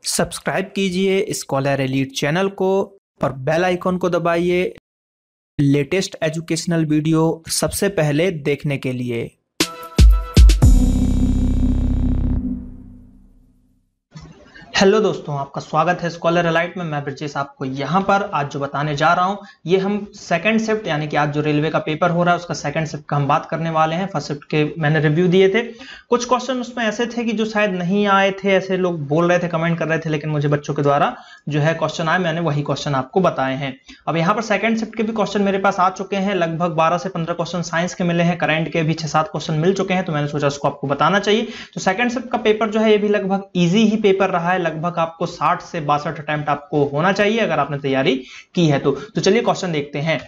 Subscribe कीजिए scholar elite channel को और बेल आइकॉन को दबाइए लेटेस्ट एजुकेशनल वीडियो सबसे पहले देखने के लिए। हेलो दोस्तों, आपका स्वागत है स्कॉलर एलाइट में। मैं ब्रजेश आपको यहाँ पर आज जो बताने जा रहा हूँ ये हम सेकंड शिफ्ट यानी कि आज जो रेलवे का पेपर हो रहा है उसका सेकंड शिफ्ट का हम बात करने वाले हैं। फर्स्ट शिफ्ट के मैंने रिव्यू दिए थे, कुछ क्वेश्चन उसमें ऐसे थे कि जो शायद नहीं आए थे, ऐसे लोग बोल रहे थे, कमेंट कर रहे थे, लेकिन मुझे बच्चों के द्वारा जो है क्वेश्चन आए, मैंने वही क्वेश्चन आपको बताए हैं। अब यहाँ पर सेकंड शिफ्ट के भी क्वेश्चन मेरे पास आ चुके हैं, लगभग 12 से 15 क्वेश्चन साइंस के मिले हैं, करंट के भी 6-7 क्वेश्चन मिल चुके हैं, तो मैंने सोचा उसको आपको बताना चाहिए। तो सेकंड शिफ्ट का पेपर जो है ये भी लगभग ईजी ही पेपर रहा है, लगभग आपको 60 से 62 अटेम्प्ट आपको होना चाहिए अगर आपने तैयारी की है तो चलिए क्वेश्चन देखते हैं।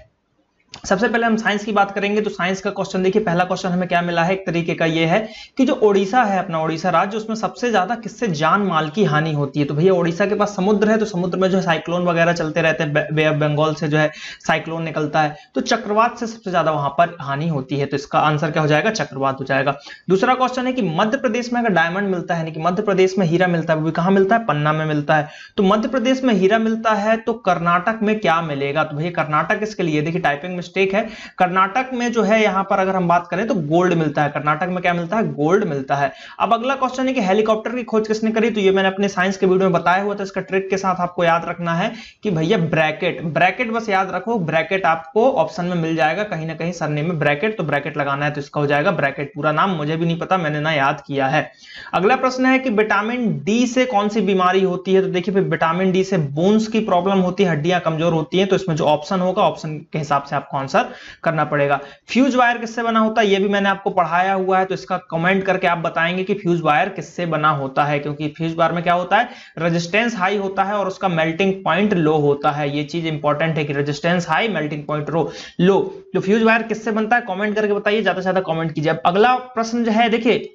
सबसे पहले हम साइंस की बात करेंगे तो साइंस का क्वेश्चन देखिए, पहला क्वेश्चन हमें क्या मिला है, एक तरीके का ये है कि जो ओडिशा है अपना ओडिशा राज्य, उसमें सबसे ज्यादा किससे जान माल की हानि होती है। तो भैया ओडिशा के पास समुद्र है, तो समुद्र में जो है साइक्लोन वगैरह चलते रहते हैं, बे ऑफ बंगाल से जो है साइक्लोन निकलता है, तो चक्रवात से सबसे ज्यादा वहां पर हानि होती है। तो इसका आंसर क्या हो जाएगा, चक्रवात हो जाएगा। दूसरा क्वेश्चन है कि मध्य प्रदेश में अगर डायमंड मिलता है, यानी कि मध्य प्रदेश में हीरा मिलता है, वो भी कहां मिलता है, पन्ना में मिलता है। तो मध्य प्रदेश में हीरा मिलता है तो कर्नाटक में क्या मिलेगा, तो भैया कर्नाटक इसके लिए देखिए टाइपिंग मिस्टेक है, कर्नाटक में जो है यहां पर अगर हम बात करें तो गोल्ड मिलता है, कर्नाटक में क्या मिलता है, गोल्ड मिलता है। अब अगला क्वेश्चन है कि हेलीकॉप्टर की खोज किसने करी, तो ये मैंने अपने साइंस के वीडियो में बताया हुआ था, इसका ट्रिक के साथ आपको याद रखना है कि भैया ब्रैकेट बस याद रखो, ब्रैकेट आपको ऑप्शन में मिल जाएगा कहीं ना कहीं सरनेम में ब्रैकेट, तो ब्रैकेट लगाना है, तो इसका हो जाएगा ब्रैकेट। पूरा नाम मुझे भी नहीं पता, मैंने ना याद किया है। अगला प्रश्न है कि विटामिन डी से कौन सी बीमारी होती है, तो देखिए विटामिन डी से बोन्स की प्रॉब्लम होती है, हड्डियां कमजोर होती हैं, तो इसमें जो ऑप्शन होगा ऑप्शन के हिसाब से आपको आंसर करना पड़ेगा। फ्यूज वायर किससे बना होता है, ये भी मैंने आपको पढ़ाया हुआ है, तो इसका कमेंट करके आप बताएंगे कि फ्यूज वायर किससे बना होता है, क्योंकि फ्यूज वायर में क्या होता है, रेजिस्टेंस हाई होता है और उसका मेल्टिंग पॉइंट लो होता है। ये चीज इंपॉर्टेंट है कि रेजिस्टेंस हाई, मेल्टिंग पॉइंट लो। तो फ्यूज वायर किससे बनता है, कमेंट करके बताइए, ज्यादा से ज्यादा कमेंट कीजिए। अब अगला प्रश्न जो है देखिए,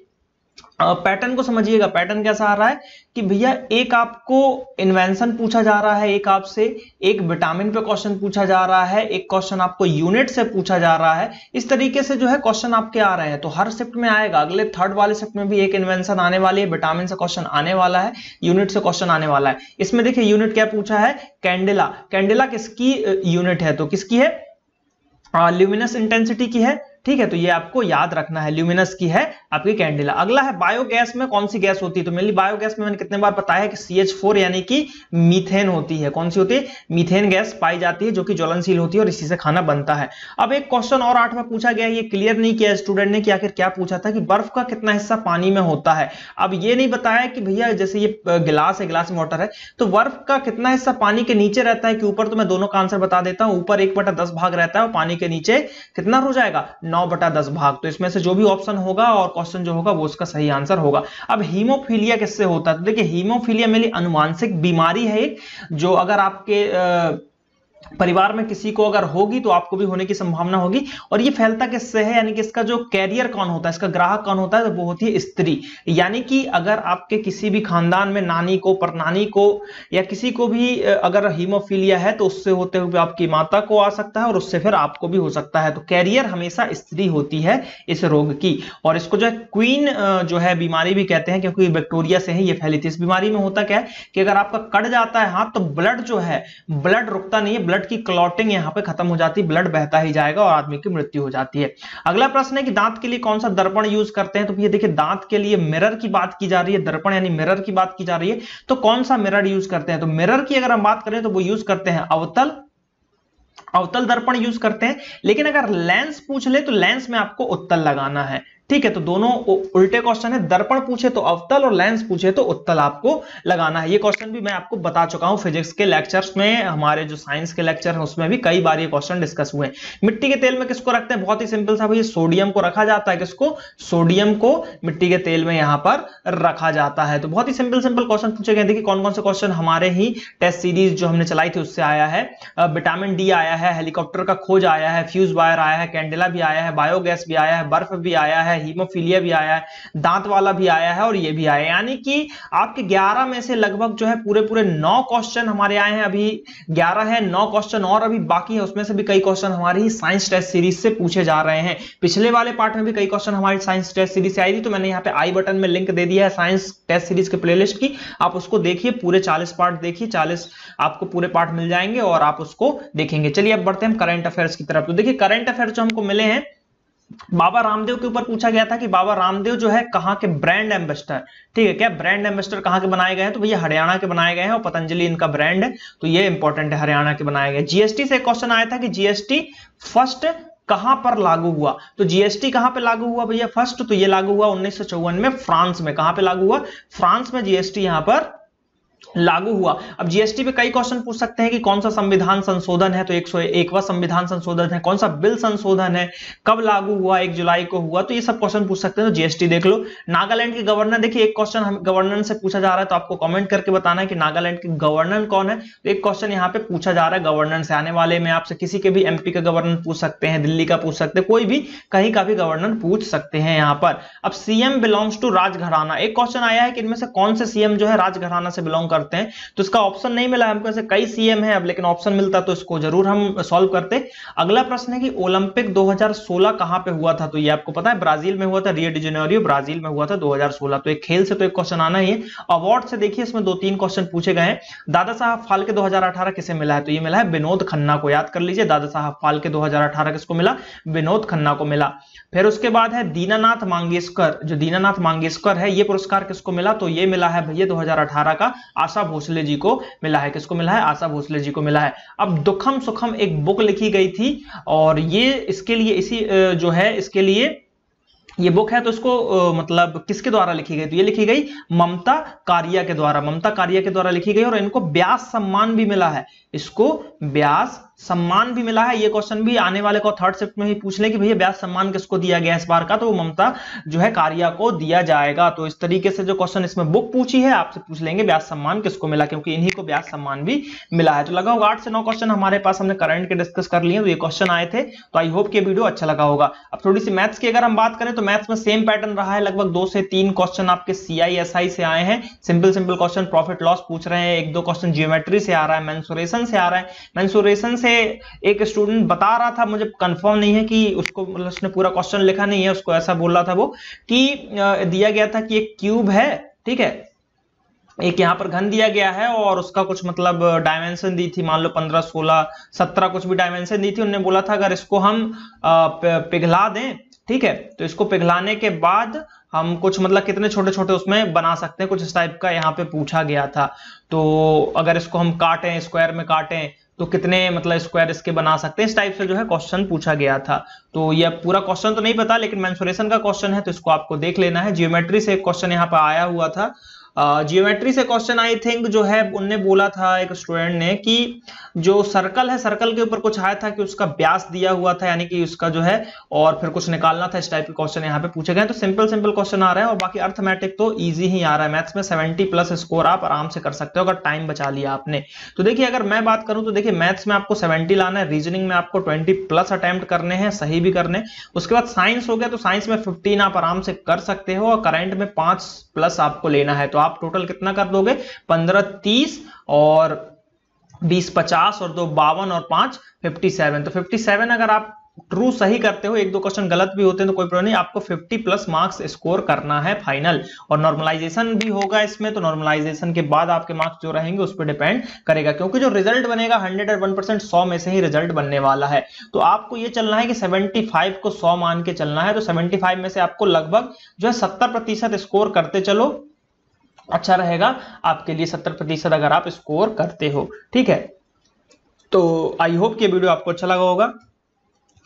पैटर्न को समझिएगा, पैटर्न कैसा आ रहा है कि भैया एक आपको इन्वेंशन पूछा जा रहा है, एक आपसे एक विटामिन पे क्वेश्चन पूछा जा रहा है, एक क्वेश्चन आपको यूनिट से पूछा जा रहा है, इस तरीके से जो है क्वेश्चन आपके आ रहे हैं। तो हर शिफ्ट में आएगा, अगले थर्ड वाले शिफ्ट में भी एक इन्वेंशन आने वाली है, विटामिन से क्वेश्चन आने वाला है, यूनिट से क्वेश्चन आने वाला है। इसमें देखिए यूनिट क्या पूछा है, कैंडेला। कैंडेला किसकी यूनिट है, तो किसकी है, ल्यूमिनस इंटेंसिटी की है, ठीक है, तो ये आपको याद रखना है, ल्यूमिनस की है आपकी कैंडेला। अगला है बायोगैस में कौन सी गैस होती है, तो मेनली बायोगैस में मैंने कितने बार बताया है कि CH4 यानी कि मीथेन होती है। कौन सी होती है, मीथेन गैस पाई जाती है, जो कि ज्वलनशील होती है और इसी से खाना बनता है। अब एक क्वेश्चन और 8 में पूछा गया, ये क्लियर नहीं किया स्टूडेंट ने कि आखिर क्या पूछा था, कि बर्फ का कितना हिस्सा पानी में होता है। अब ये नहीं बताया कि भैया जैसे ये गिलास है, गिलास में वाटर है, तो बर्फ का कितना हिस्सा पानी के नीचे रहता है कि ऊपर, तो मैं दोनों का आंसर बता देता हूं। ऊपर 1/10 भाग रहता है और पानी के नीचे कितना हो जाएगा, 9/10 भाग। तो इसमें से जो भी ऑप्शन होगा और क्वेश्चन जो होगा वो उसका सही आंसर होगा। अब हीमोफीलिया किससे होता है, तो देखिए हीमोफीलिया मेरी अनुवांशिक बीमारी है एक, जो अगर आपके परिवार में किसी को अगर होगी तो आपको भी होने की संभावना होगी। और ये फैलता किससे है, यानी कि इसका जो कैरियर कौन होता है, इसका ग्राहक कौन होता है, तो वो होती है स्त्री। यानी कि अगर आपके किसी भी खानदान में नानी को, परनानी को या किसी को भी अगर हीमोफीलिया है तो उससे होते हुए आपकी माता को आ सकता है और उससे फिर आपको भी हो सकता है। तो कैरियर हमेशा स्त्री होती है इस रोग की। और इसको जो है क्वीन जो है बीमारी भी कहते हैं, क्योंकि बैक्टीरिया से ही ये फैली थी। इस बीमारी में होता क्या है कि अगर आपका कट जाता है हाथ, तो ब्लड जो है, ब्लड रुकता नहीं है, ब्लड की क्लॉटिंग यहां पे खत्म हो जाती है, ब्लड बहता ही जाएगा और आदमी की मृत्यु हो जाती है। अगला प्रश्न है कि दांत के लिए कौन सा दर्पण यूज करते हैं, तो ये देखिए दांत के लिए मिरर की बात की जा रही है, दर्पण यानी मिरर की बात की जा रही है, तो कौन सा मिरर यूज करते हैं, तो मिरर की अगर हम बात करें तो वो यूज करते हैं अवतल दर्पण यूज करते हैं। लेकिन अगर लेंस पूछ ले तो लेंस में आपको उत्तल लगाना है, ठीक है, तो दोनों उल्टे क्वेश्चन है, दर्पण पूछे तो अवतल और लेंस पूछे तो उत्तल आपको लगाना है। ये क्वेश्चन भी मैं आपको बता चुका हूं फिजिक्स के लेक्चर्स में, हमारे जो साइंस के लेक्चर हैं उसमें भी कई बार ये क्वेश्चन डिस्कस हुए। मिट्टी के तेल में किसको रखते हैं, बहुत ही सिंपल सा भैया, सोडियम को रखा जाता है। किसको, सोडियम को मिट्टी के तेल में यहां पर रखा जाता है। तो बहुत ही सिंपल क्वेश्चन पूछे गए। देखिए कौन कौन से क्वेश्चन हमारे ही टेस्ट सीरीज जो हमने चलाई थी उससे आया है। विटामिन डी आया है, हेलीकॉप्टर का खोज आया है, फ्यूज वायर आया है, कैंडेला भी आया है, बायोगैस भी आया है, बर्फ भी आया है, हीमोफीलिया भी आया है, दांत वाला भी आया है और ये भी आया है। यानी कि आपके 11 में से लगभग जो है पूरे पूरे 9 क्वेश्चन हमारे आए हैं। अभी 11 है, 9 क्वेश्चन और अभी बाकी है, उसमें से भी कई क्वेश्चन हमारी साइंस टेस्ट सीरीज से पूछे जा रहे हैं। पिछले वाले पार्ट में भी कई क्वेश्चन हमारी साइंस टेस्ट सीरीज से आई थी, तो मैंने यहाँ पे आई बटन में लिंक दे दिया है साइंस टेस्ट सीरीज के प्लेलिस्ट की, आप उसको देखिए, पूरे 40 पार्ट देखिए, 40 आपको पूरे पार्ट मिल जाएंगे और आप उसको देखेंगे। चलिए अब बढ़ते हैं हम करंट अफेयर्स की तरफ। तो देखिए करंट अफेयर्स जो हमको मिले हैं, बाबा रामदेव के ऊपर पूछा गया था कि बाबा रामदेव जो है कहां के ब्रांड एम्बेसडर, ठीक है, क्या ब्रांड एम्बेसडर कहां के बनाए गए हैं? तो भैया हरियाणा के बनाए गए हैं और पतंजलि इनका ब्रांड है, तो ये इंपॉर्टेंट है, हरियाणा के बनाए गए। जीएसटी से क्वेश्चन आया था कि जीएसटी फर्स्ट कहां पर लागू हुआ? तो जीएसटी कहां पे लागू हुआ भैया फर्स्ट? तो ये लागू हुआ 1954 में फ्रांस में। कहां पे लागू हुआ? फ्रांस में जीएसटी यहां पर लागू हुआ। अब जीएसटी पे कई क्वेश्चन पूछ सकते हैं कि कौन सा संविधान संशोधन है, तो 101वां संविधान संशोधन है, कौन सा बिल संशोधन है, कब लागू हुआ, 1 जुलाई को हुआ, तो ये सब क्वेश्चन पूछ सकते हैं, तो जीएसटी देख लो। नागालैंड के गवर्नर, देखिए एक क्वेश्चन हम गवर्नर से पूछा जा रहा है, तो आपको कमेंट करके बताना है कि नागालैंड के गवर्नर कौन है। तो एक क्वेश्चन यहाँ पे पूछा जा रहा है गवर्नर से, आने वाले में आपसे किसी के भी एमपी का गवर्नर पूछ सकते हैं, दिल्ली का पूछ सकते हैं, कोई भी कहीं का भी गवर्नर पूछ सकते हैं यहाँ पर। अब सीएम बिलोंग्स टू राजघराना, एक क्वेश्चन आया है कि इनमें से कौन से सीएम जो है राजघराना से बिलोंग करते हैं, तो इसका ऑप्शन नहीं मिला हमको, ऐसे कई सीएम है अब, लेकिन ऑप्शन मिलता तो इसको जरूर हम सॉल्व करते। अगला प्रश्न है कि ओलंपिक 2016 कहां पे हुआ था? तो ये आपको पता है ब्राजील में हुआ था, रियो डी जेनेरियो ब्राजील में हुआ था 2016। तो एक खेल से तो एक क्वेश्चन आना ही है। अवार्ड से देखिए इसमें 2-3 क्वेश्चन पूछे गए हैं। दादा साहब फाल्के 2018 किसे मिला है? तो ये मिला है विनोद खन्ना को, याद कर लीजिए, दादा साहब फाल्के 2018 किसको मिला? विनोद खन्ना को मिला। फिर उसके बाद है दीनानाथ मंगेशकर, जो दीनानाथ मंगेशकर है, ये पुरस्कार किसको मिला? तो ये मिला है भैया 2018 का आशा भोसले जी को मिला है। किसको मिला है? आशा भोसले जी को मिला है। अब दुखम सुखम एक बुक लिखी गई थी और ये इसके लिए इसी जो है इसके लिए ये बुक है, तो इसको मतलब किसके द्वारा लिखी गई? तो ये लिखी गई ममता कारिया के द्वारा, ममता कारिया के द्वारा लिखी गई और इनको व्यास सम्मान भी मिला है, इसको व्यास सम्मान भी मिला है। ये क्वेश्चन भी आने वाले को थर्ड शिफ्ट में ही पूछ ले कि भैया व्यास सम्मान किसको दिया गया इस बार का, तो वो ममता जो है कारिया को दिया जाएगा। तो इस तरीके से जो क्वेश्चन इसमें बुक पूछी है आपसे पूछ लेंगे व्यास सम्मान किसको मिला, क्योंकि इन्हीं को व्यास सम्मान भी मिला है। तो लगा होगा 8 से 9 क्वेश्चन हमारे पास हमने करंट के डिस्कस कर लिए, तो ये क्वेश्चन आए थे, तो आई होप कि वीडियो अच्छा लगा होगा। अब थोड़ी सी मैथ्स की अगर हम बात करें तो मैथ्स में सेम पैटर्न रहा है, लगभग 2 से 3 क्वेश्चन आपके CISI से आए हैं, simple simple question, profit loss पूछ रहे हैं, 1-2 क्वेश्चन ज्योमेट्री से आ रहा है, मेंसुरेशन से आ रहा है। मेंसुरेशन से एक स्टूडेंट बता रहा था, मुझे कंफर्म नहीं है कि उसको, मतलब उसने पूरा क्वेश्चन लिखा नहीं है, उसको ऐसा बोल रहा था वो कि दिया गया था कि एक क्यूब है, ठीक है, एक यहां पर घन दिया गया है और उसका कुछ मतलब डायमेंशन दी थी, मान लो 15, 16, 17 कुछ भी डायमेंशन दी थी। उन्होंने बोला था अगर इसको हम पिघला दें, ठीक है, तो इसको पिघलाने के बाद हम कुछ मतलब कितने छोटे छोटे उसमें बना सकते हैं, कुछ इस टाइप का यहाँ पे पूछा गया था। तो अगर इसको हम काटें, स्क्वायर में काटें, तो कितने मतलब स्क्वायर इसके बना सकते हैं, इस टाइप से जो है क्वेश्चन पूछा गया था। तो ये पूरा क्वेश्चन तो नहीं पता, लेकिन मेंसुरेशन का क्वेश्चन है तो इसको आपको देख लेना है। जियोमेट्री से एक क्वेश्चन यहाँ पर आया हुआ था, जियोमेट्री से क्वेश्चन आई थिंक जो है उनने बोला था एक स्टूडेंट ने कि जो सर्कल है, सर्कल के ऊपर कुछ आया था कि उसका व्यास दिया हुआ था, यानी कि उसका जो है, और फिर कुछ निकालना था, इस टाइप के क्वेश्चन यहाँ पे पूछे गए। तो सिंपल सिंपल क्वेश्चन आ रहा है और बाकी अर्थमेटिक तो इजी ही आ रहा है। मैथ्स में 70+ स्कोर आप आराम से कर सकते हो अगर टाइम बचा लिया आपने। तो देखिए अगर मैं बात करूं तो देखिए मैथ्स में आपको 70 लाना है, रीजनिंग में आपको 20+ अटेम्प्ट करने हैं, सही भी करने। उसके बाद साइंस हो गया, तो साइंस में 15 आप आराम से कर सकते हो और करंट में 5+ आपको लेना है। तो आप टोटल कितना कर दोगे? 15 30 और 20 50 और 2 52 और 5 57। तो 57 अगर आप ट्रू सही करते हो, 1-2 क्वेश्चन गलत भी होते हैं तो कोई प्रॉब्लम नहीं, आपको 50+ मार्क्स स्कोर करना है फाइनल। और नॉर्मलाइजेशन भी होगा इसमें, तो नॉर्मलाइजेशन के बाद आपके मार्क्स जो रहेंगे उस पर डिपेंड करेगा, क्योंकि जो रिजल्ट बनेगा 101% 100 में से ही रिजल्ट बनने वाला है। तो आपको ये चलना है कि 75 को 100 मान के चलना है। तो 75 में से आपको लगभग जो है 70% स्कोर करते चलो, अच्छा रहेगा आपके लिए 70% अगर आप स्कोर करते हो, ठीक है। तो आई होप कि वीडियो आपको अच्छा लगा होगा।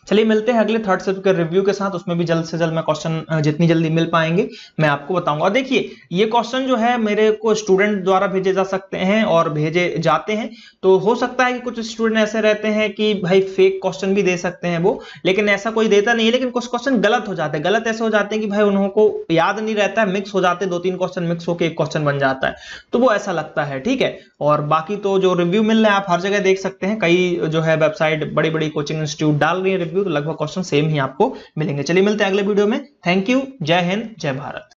चलिए मिलते हैं अगले थर्ड शिफ्ट के रिव्यू के साथ, उसमें भी जल्द से जल्द मैं क्वेश्चन जितनी जल्दी मिल पाएंगे मैं आपको बताऊंगा। देखिए ये क्वेश्चन जो है मेरे को स्टूडेंट द्वारा भेजे जा सकते हैं और भेजे जाते हैं, तो हो सकता है कि कुछ स्टूडेंट ऐसे रहते हैं कि भाई फेक क्वेश्चन भी दे सकते हैं वो, लेकिन ऐसा कोई देता नहीं है। लेकिन कुछ क्वेश्चन गलत हो जाते हैं, गलत ऐसे हो जाते हैं कि भाई उनको याद नहीं रहता है, मिक्स हो जाते हैं, 2-3 क्वेश्चन मिक्स होकर एक क्वेश्चन बन जाता है, तो वो ऐसा लगता है। ठीक है, और बाकी तो जो रिव्यू मिल रहा है आप हर जगह देख सकते हैं, कई जो है वेबसाइट बड़ी बड़ी कोचिंग इंस्टीट्यूट डाल रही है रिव्यू, तो लगभग क्वेश्चन सेम ही आपको मिलेंगे। चलिए मिलते हैं अगले वीडियो में। थैंक यू, जय हिंद, जय भारत।